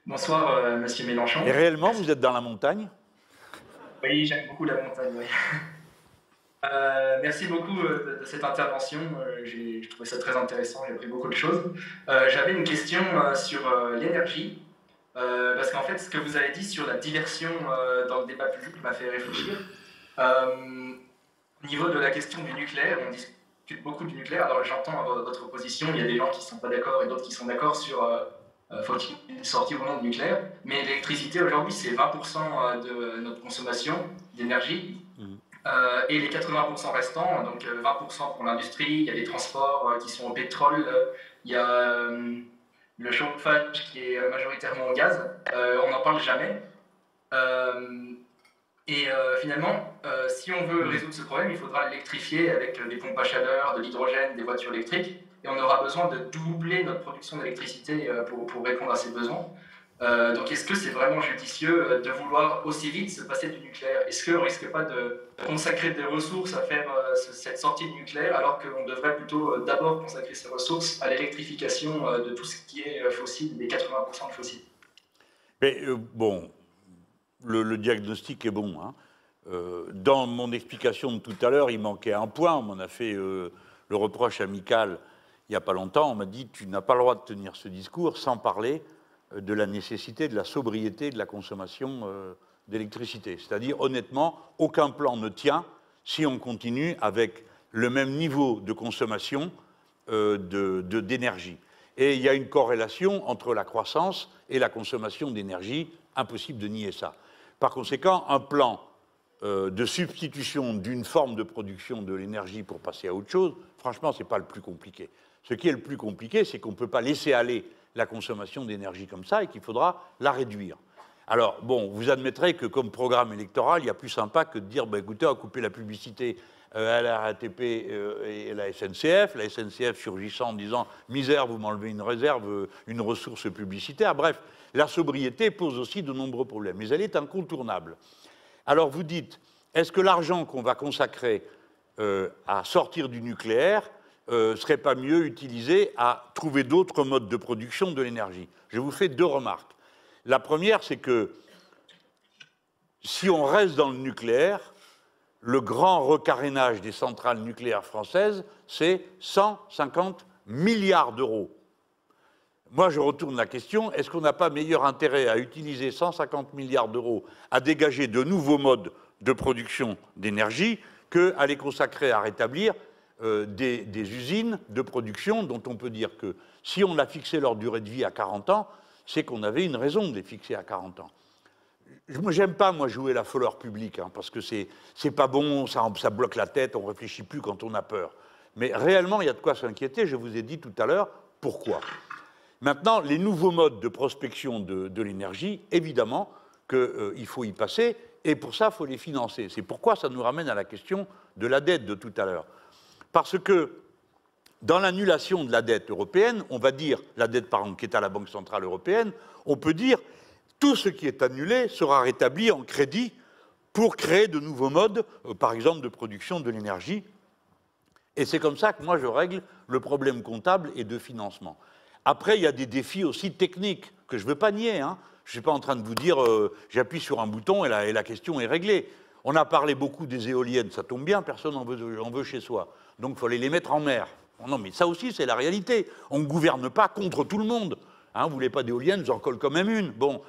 Bonsoir, Monsieur Mélenchon. Et réellement, Merci. vous êtes dans la montagne? Oui, j'aime beaucoup la montagne. Oui. Merci beaucoup de cette intervention. Je trouvais ça très intéressant. J'ai appris beaucoup de choses. J'avais une question sur l'énergie. Parce qu'en fait, ce que vous avez dit sur la diversion dans le débat public m'a fait réfléchir. Au niveau de la question du nucléaire, on discute beaucoup du nucléaire. Alors j'entends votre position. Il y a des gens qui ne sont pas d'accord et d'autres qui sont d'accord sur faut-il sortir ou non du nucléaire. Mais l'électricité aujourd'hui, c'est 20% de notre consommation d'énergie. Et les 80% restants, donc 20% pour l'industrie, il y a des transports qui sont au pétrole, il y a le chauffage qui est majoritairement au gaz. On n'en parle jamais. Finalement, si on veut résoudre ce problème, il faudra l'électrifier avec des pompes à chaleur, de l'hydrogène, des voitures électriques, et on aura besoin de doubler notre production d'électricité pour répondre à ces besoins. Donc est-ce que c'est vraiment judicieux de vouloir aussi vite se passer du nucléaire? Est-ce qu'on ne risque pas de consacrer des ressources à faire cette sortie du nucléaire, alors qu'on devrait plutôt d'abord consacrer ces ressources à l'électrification de tout ce qui est fossile, des 80% de fossiles? Mais bon, le diagnostic est bon, hein. Dans mon explication de tout à l'heure, il manquait un point. On m'en a fait le reproche amical il n'y a pas longtemps. On m'a dit « tu n'as pas le droit de tenir ce discours sans parler de la nécessité, de la sobriété de la consommation d'électricité ». C'est-à-dire, honnêtement, aucun plan ne tient si on continue avec le même niveau de consommation d'énergie. Et il y a une corrélation entre la croissance et la consommation d'énergie. Impossible de nier ça. Par conséquent, un plan de substitution d'une forme de production de l'énergie pour passer à autre chose, franchement, ce n'est pas le plus compliqué. Ce qui est le plus compliqué, c'est qu'on ne peut pas laisser aller la consommation d'énergie comme ça et qu'il faudra la réduire. Alors, bon, vous admettrez que comme programme électoral, il y a plus sympa que de dire, bah, écoutez, on va couper la publicité à la RATP et la SNCF surgissant en disant « misère, vous m'enlevez une réserve, une ressource publicitaire ». Bref, la sobriété pose aussi de nombreux problèmes, mais elle est incontournable. Alors vous dites, est-ce que l'argent qu'on va consacrer à sortir du nucléaire ne serait pas mieux utilisé à trouver d'autres modes de production de l'énergie? Je vous fais deux remarques. La première, c'est que si on reste dans le nucléaire, le grand recarénage des centrales nucléaires françaises, c'est 150 milliards d'euros. Moi, je retourne la question, est-ce qu'on n'a pas meilleur intérêt à utiliser 150 milliards d'euros à dégager de nouveaux modes de production d'énergie qu'à les consacrer à rétablir des usines de production dont on peut dire que si on a fixé leur durée de vie à 40 ans, c'est qu'on avait une raison de les fixer à 40 ans. J'aime pas, moi, jouer la fleur publique, hein, parce que c'est pas bon, ça bloque la tête, on réfléchit plus quand on a peur. Mais réellement, il y a de quoi s'inquiéter, je vous ai dit tout à l'heure pourquoi. Maintenant, les nouveaux modes de prospection de l'énergie, évidemment qu'il faut y passer, et pour ça, il faut les financer. C'est pourquoi ça nous ramène à la question de la dette de tout à l'heure. Parce que dans l'annulation de la dette européenne, on va dire, la dette par exemple qui est à la Banque Centrale Européenne, on peut dire tout ce qui est annulé sera rétabli en crédit pour créer de nouveaux modes, par exemple de production de l'énergie. Et c'est comme ça que moi je règle le problème comptable et de financement. Après, il y a des défis aussi techniques que je ne veux pas nier, hein. Je ne suis pas en train de vous dire j'appuie sur un bouton et la question est réglée. On a parlé beaucoup des éoliennes, ça tombe bien, personne n'en veut chez soi. Donc il fallait les mettre en mer. Non, mais ça aussi, c'est la réalité. On ne gouverne pas contre tout le monde. Hein, vous ne voulez pas d'éoliennes, j'en colle quand même une. Bon,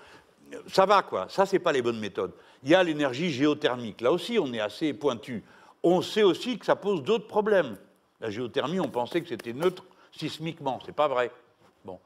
ça va, quoi. Ça, ce n'est pas les bonnes méthodes. Il y a l'énergie géothermique. Là aussi, on est assez pointu. On sait aussi que ça pose d'autres problèmes. La géothermie, on pensait que c'était neutre sismiquement. Ce n'est pas vrai. Bon,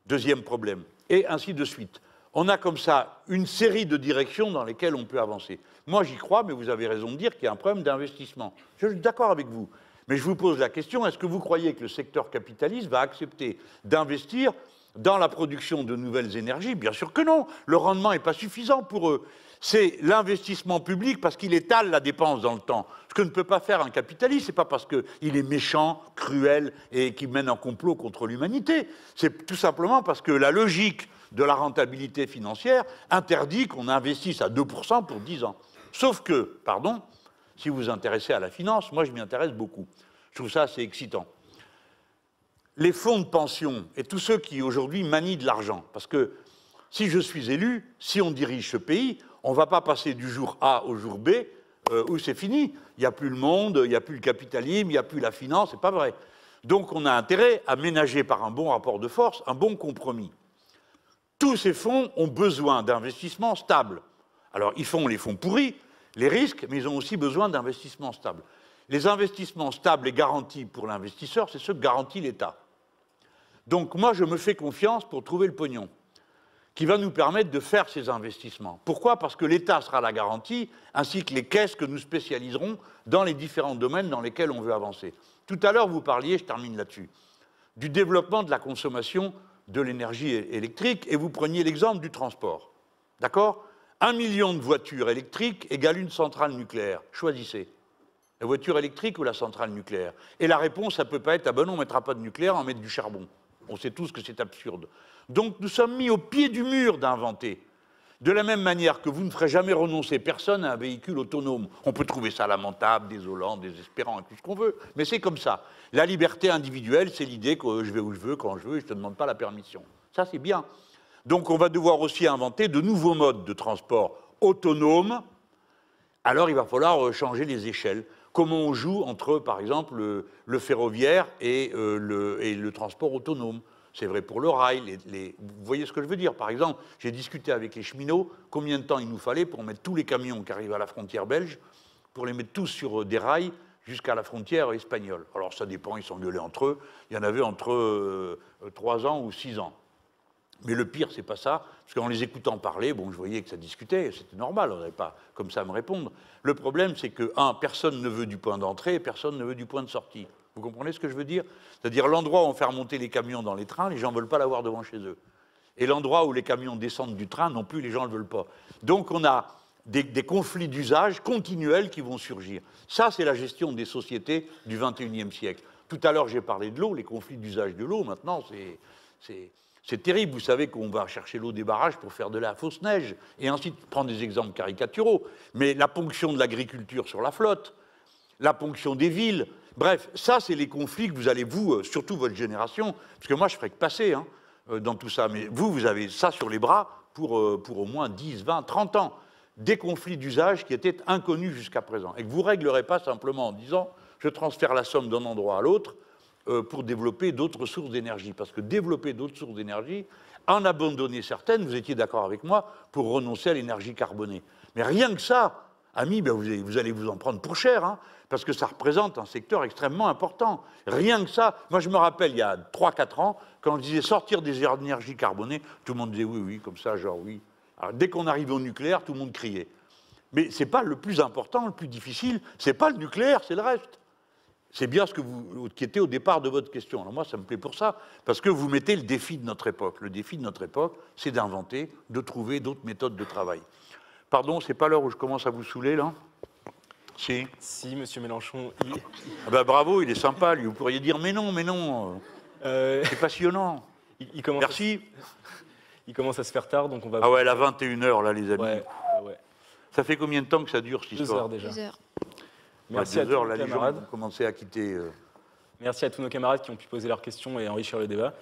deuxième problème. Et ainsi de suite. On a comme ça une série de directions dans lesquelles on peut avancer. Moi, j'y crois, mais vous avez raison de dire qu'il y a un problème d'investissement. Je suis d'accord avec vous. Mais je vous pose la question, est-ce que vous croyez que le secteur capitaliste va accepter d'investir dans la production de nouvelles énergies? Bien sûr que non. Le rendement n'est pas suffisant pour eux. C'est l'investissement public parce qu'il étale la dépense dans le temps. Ce que ne peut pas faire un capitaliste, ce n'est pas parce qu'il est méchant, cruel et qu'il mène un complot contre l'humanité. C'est tout simplement parce que la logique de la rentabilité financière interdit qu'on investisse à 2% pour 10 ans. Sauf que, pardon, si vous vous intéressez à la finance, moi je m'y intéresse beaucoup. Je trouve ça assez excitant. Les fonds de pension et tous ceux qui aujourd'hui manient de l'argent, parce que si je suis élu, si on dirige ce pays, on ne va pas passer du jour A au jour B où c'est fini. Il n'y a plus le monde, il n'y a plus le capitalisme, il n'y a plus la finance, c'est pas vrai. Donc on a intérêt à ménager par un bon rapport de force, un bon compromis. Tous ces fonds ont besoin d'investissements stables. Alors ils font les fonds pourris, les risques, mais ils ont aussi besoin d'investissements stables. Les investissements stables et garantis pour l'investisseur, c'est ceux que garantit l'État. Donc moi je me fais confiance pour trouver le pognon qui va nous permettre de faire ces investissements. Pourquoi? Parce que l'État sera la garantie, ainsi que les caisses que nous spécialiserons dans les différents domaines dans lesquels on veut avancer. Tout à l'heure, vous parliez, je termine là-dessus, du développement de la consommation de l'énergie électrique, et vous preniez l'exemple du transport. D'accord? 1 million de voitures électriques égale une centrale nucléaire. Choisissez. La voiture électrique ou la centrale nucléaire? Et la réponse, ça ne peut pas être « ah ben non, on ne mettra pas de nucléaire, on va mettre du charbon ». On sait tous que c'est absurde. Donc nous sommes mis au pied du mur d'inventer. De la même manière que vous ne ferez jamais renoncer personne à un véhicule autonome. On peut trouver ça lamentable, désolant, désespérant, et tout ce qu'on veut, mais c'est comme ça. La liberté individuelle, c'est l'idée que je vais où je veux, quand je veux, et je ne te demande pas la permission. Ça, c'est bien. Donc on va devoir aussi inventer de nouveaux modes de transport autonomes. Alors il va falloir changer les échelles. Comment on joue entre, par exemple, le ferroviaire et le transport autonome? C'est vrai pour le rail. Vous voyez ce que je veux dire? Par exemple, j'ai discuté avec les cheminots combien de temps il nous fallait pour mettre tous les camions qui arrivent à la frontière belge, pour les mettre tous sur des rails jusqu'à la frontière espagnole. Alors ça dépend, ils s'engueulaient entre eux. Il y en avait entre 3 ans ou 6 ans. Mais le pire, c'est pas ça, parce qu'en les écoutant parler, bon, je voyais que ça discutait, c'était normal, on n'avait pas comme ça à me répondre. Le problème, c'est que, personne ne veut du point d'entrée et personne ne veut du point de sortie. Vous comprenez ce que je veux dire? C'est-à-dire l'endroit où on fait remonter les camions dans les trains, les gens ne veulent pas l'avoir devant chez eux. Et l'endroit où les camions descendent du train, non plus, les gens ne le veulent pas. Donc on a des conflits d'usage continuels qui vont surgir. Ça, c'est la gestion des sociétés du XXIe siècle. Tout à l'heure, j'ai parlé de l'eau, les conflits d'usage de l'eau, maintenant, c'est terrible. Vous savez qu'on va chercher l'eau des barrages pour faire de la fausse neige, et ensuite prendre des exemples caricaturaux. Mais la ponction de l'agriculture sur la flotte, la ponction des villes, bref, ça, c'est les conflits que vous allez, vous, surtout votre génération, parce que moi, je ne ferai que passer dans tout ça, mais vous avez ça sur les bras pour au moins 10, 20, 30 ans. Des conflits d'usage qui étaient inconnus jusqu'à présent, et que vous ne réglerez pas simplement en disant « je transfère la somme d'un endroit à l'autre », pour développer d'autres sources d'énergie. Parce que développer d'autres sources d'énergie, en abandonner certaines, vous étiez d'accord avec moi, pour renoncer à l'énergie carbonée. Mais rien que ça, amis, ben vous allez vous en prendre pour cher, hein, parce que ça représente un secteur extrêmement important. Rien que ça, moi je me rappelle, il y a 3-4 ans, quand je disais sortir des énergies carbonées, tout le monde disait oui, oui, comme ça, genre oui. Alors dès qu'on arrive au nucléaire, tout le monde criait. Mais ce n'est pas le plus important, le plus difficile, ce n'est pas le nucléaire, c'est le reste. C'est bien ce qui était au départ de votre question. Alors moi, ça me plaît pour ça, parce que vous mettez le défi de notre époque. Le défi de notre époque, c'est d'inventer, de trouver d'autres méthodes de travail. Pardon, c'est pas l'heure où je commence à vous saouler, là? Si. Si, monsieur Mélenchon. Ah ben, bravo, il est sympa, lui. Vous pourriez dire, mais non. C'est passionnant. Merci. Il commence à se faire tard, donc on va... Ah ouais, à 21h, là, les amis. Ouais. Ça fait combien de temps que ça dure, cette histoire? 2 heures déjà. 2 heures. Merci à tous nos camarades. Commencer à quitter. Merci à tous nos camarades qui ont pu poser leurs questions et enrichir le débat.